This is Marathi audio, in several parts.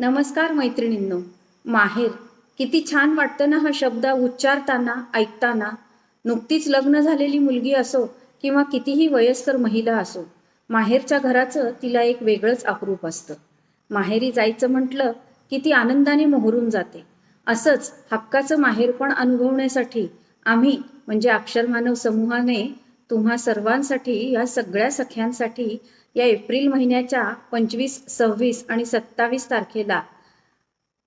नमस्कार मैत्रिणींनो. माहेर किती छान वाटतं ना हा शब्द उच्चारताना, ऐकताना. नुकतीच लग्न झालेली मुलगी असो किंवा कितीही वयस्कर महिला असो, माहेरच्या घराचं तिला एक वेगळंच अप्रूप असतं. माहेरी जायचं म्हटलं की ती आनंदाने मोहरून जाते. असंच हक्काचं माहेरपण अनुभवण्यासाठी आम्ही म्हणजे अक्षरमानव समूहाने तुम्हा सर्वांसाठी, या सगळ्या सख्यांसाठी या एप्रिल महिन्याच्या 25, 26 आणि 27 तारखेला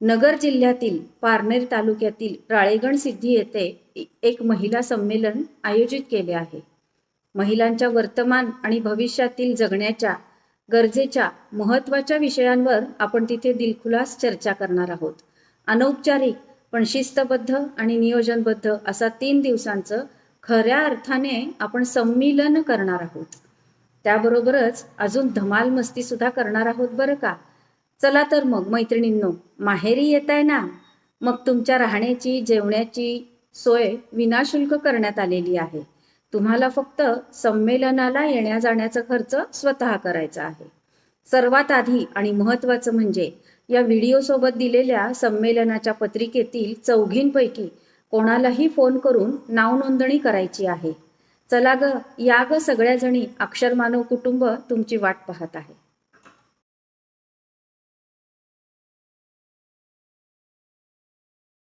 नगर जिल्ह्यातील पारनेर तालुक्यातील राळेगण सिद्धी येथे एक महिला संमेलन आयोजित केले आहे. महिलांच्या वर्तमान आणि भविष्यातील जगण्याच्या गरजेच्या महत्त्वाच्या विषयांवर आपण तिथे दिलखुलास चर्चा करणार आहोत. अनौपचारिक पण शिस्तबद्ध आणि नियोजनबद्ध असा 3 दिवसांचं खऱ्या अर्थाने आपण संमेलन करणार आहोत. त्याबरोबरच अजून धमाल मस्ती सुद्धा करणार आहोत बरं का. चला तर मग मैत्रिणींनो, माहेरी येताय ना, मग तुमच्या राहण्याची, जेवण्याची सोय विनाशुल्क करण्यात आलेली आहे. तुम्हाला फक्त संमेलनाला येण्या जाण्याचा खर्च स्वतः करायचा आहे. सर्वात आधी आणि महत्त्वाचं म्हणजे या व्हिडिओसोबत दिलेल्या संमेलनाच्या पत्रिकेतील चौघींपैकी कोणालाही फोन करून नाव नोंदणी करायची आहे. चला ग, या ग सगळ्याजणी, अक्षरमानव कुटुंब तुमची वाट पाहत आहे.